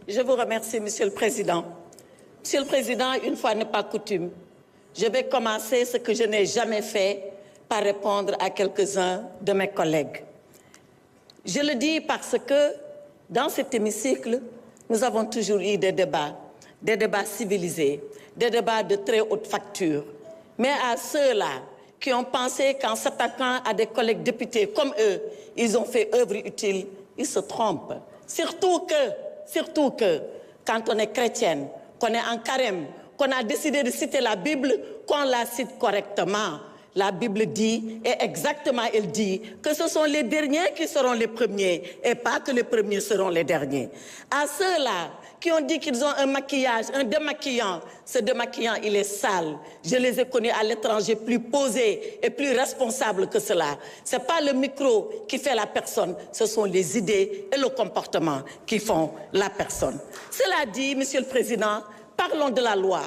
Je vous remercie, Monsieur le Président. Monsieur le Président, une fois n'est pas coutume, je vais commencer ce que je n'ai jamais fait par répondre à quelques-uns de mes collègues. Je le dis parce que dans cet hémicycle, nous avons toujours eu des débats civilisés, des débats de très haute facture. Mais à ceux-là qui ont pensé qu'en s'attaquant à des collègues députés comme eux, ils ont fait œuvre utile, ils se trompent. Surtout que, quand on est chrétienne, qu'on est en carême, qu'on a décidé de citer la Bible, qu'on la cite correctement. La Bible dit, et exactement elle dit, que ce sont les derniers qui seront les premiers, et pas que les premiers seront les derniers. À ceux-là qui ont dit qu'ils ont un maquillage, un démaquillant, ce démaquillant, il est sale. Je les ai connus à l'étranger plus posés et plus responsables que cela. Ce n'est pas le micro qui fait la personne, ce sont les idées et le comportement qui font la personne. Cela dit, Monsieur le Président, parlons de la loi.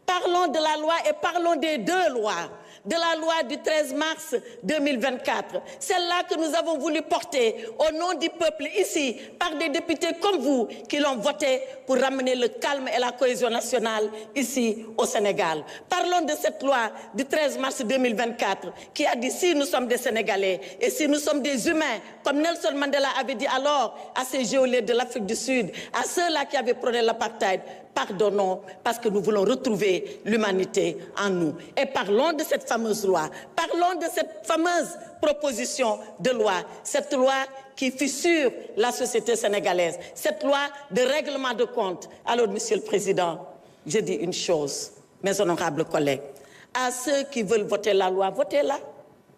Parlons de la loi et parlons des deux lois. De la loi du 13 mars 2024. Celle-là que nous avons voulu porter au nom du peuple ici, par des députés comme vous, qui l'ont votée pour ramener le calme et la cohésion nationale ici au Sénégal. Parlons de cette loi du 13 mars 2024 qui a dit si nous sommes des Sénégalais et si nous sommes des humains, comme Nelson Mandela avait dit alors à ces geôliers de l'Afrique du Sud, à ceux-là qui avaient prôné l'apartheid, pardonnons parce que nous voulons retrouver l'humanité en nous. Et parlons de cette fameuse loi, parlons de cette fameuse proposition de loi, cette loi qui fissure la société sénégalaise, cette loi de règlement de compte. Alors, Monsieur le Président, je dis une chose, mes honorables collègues, à ceux qui veulent voter la loi, votez-la.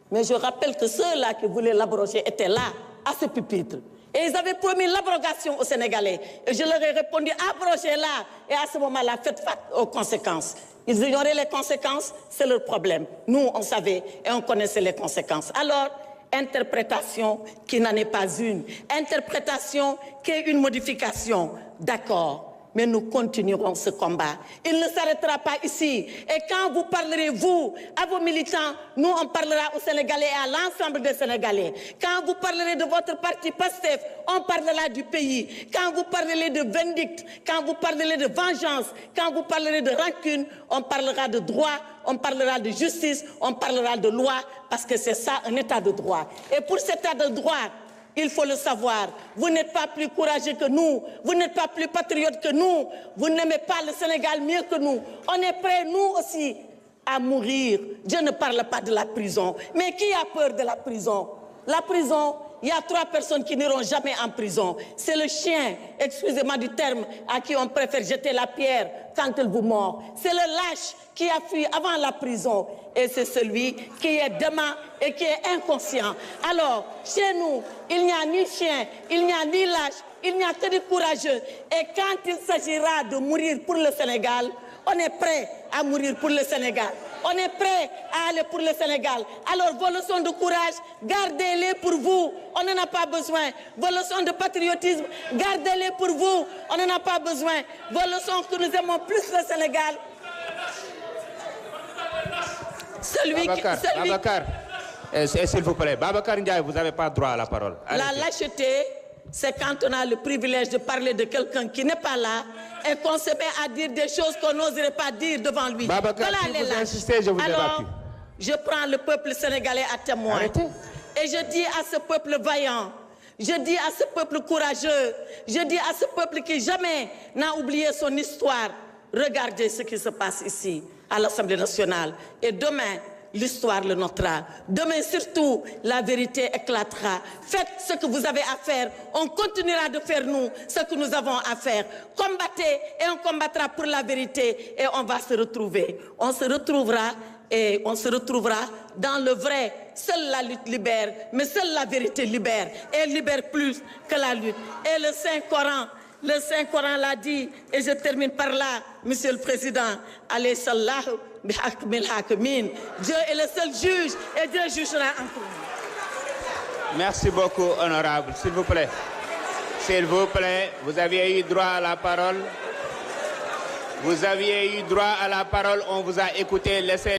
Mais je rappelle que ceux-là qui voulaient l'abroger étaient là, à ce pupitre. Et ils avaient promis l'abrogation aux Sénégalais. Et je leur ai répondu, abrogez-la. Et à ce moment-là, faites face aux conséquences. Ils ignoraient les conséquences, c'est leur problème. Nous, on savait et on connaissait les conséquences. Alors, interprétation qui n'en est pas une. Interprétation qui est une modification. D'accord. Mais nous continuerons ce combat. Il ne s'arrêtera pas ici. Et quand vous parlerez, vous, à vos militants, nous, on parlera aux Sénégalais et à l'ensemble des Sénégalais. Quand vous parlerez de votre parti PASTEF, on parlera du pays. Quand vous parlerez de vindicte, quand vous parlerez de vengeance, quand vous parlerez de rancune, on parlera de droit, on parlera de justice, on parlera de loi, parce que c'est ça, un état de droit. Et pour cet état de droit, il faut le savoir, vous n'êtes pas plus courageux que nous, vous n'êtes pas plus patriote que nous, vous n'aimez pas le Sénégal mieux que nous. On est prêts, nous aussi, à mourir. Je ne parle pas de la prison. Mais qui a peur de la prison? La prison, il y a 3 personnes qui n'iront jamais en prison. C'est le chien, excusez-moi du terme, à qui on préfère jeter la pierre quand il vous mord. C'est le lâche qui a fui avant la prison. Et c'est celui qui est dément et qui est inconscient. Alors, chez nous, il n'y a ni chien, il n'y a ni lâche, il n'y a que des courageux. Et quand il s'agira de mourir pour le Sénégal, on est prêt à mourir pour le Sénégal. On est prêt à aller pour le Sénégal. Alors, vos leçons de courage, gardez-les pour vous. On n'en a pas besoin. Vos leçons de patriotisme, gardez-les pour vous. On n'en a pas besoin. Vos leçons que nous aimons plus le Sénégal. Babacar, s'il vous plaît. Babacar Ndiaye, vous n'avez pas droit à la parole. Allez. La lâcheté, c'est quand on a le privilège de parler de quelqu'un qui n'est pas là et qu'on se met à dire des choses qu'on n'oserait pas dire devant lui. Babacar, voilà, si vous insistez, je vous évacue. Je prends le peuple sénégalais à témoin. Arrêtez. Et je dis à ce peuple vaillant, je dis à ce peuple courageux, je dis à ce peuple qui jamais n'a oublié son histoire, regardez ce qui se passe ici, à l'Assemblée nationale. Et demain, l'histoire le notera. Demain, surtout, la vérité éclatera. Faites ce que vous avez à faire. On continuera de faire, nous, ce que nous avons à faire. Combattez et on combattra pour la vérité et on va se retrouver. On se retrouvera et on se retrouvera dans le vrai. Seule la lutte libère, mais seule la vérité libère. Et elle libère plus que la lutte. Et le Saint-Coran l'a dit, et je termine par là, Monsieur le Président, alayhi sallahu bihakmil hakimin. Dieu est le seul juge et Dieu jugera encore. Merci beaucoup, honorable. S'il vous plaît. S'il vous plaît, vous aviez eu droit à la parole. Vous aviez eu droit à la parole, on vous a écouté. Laissez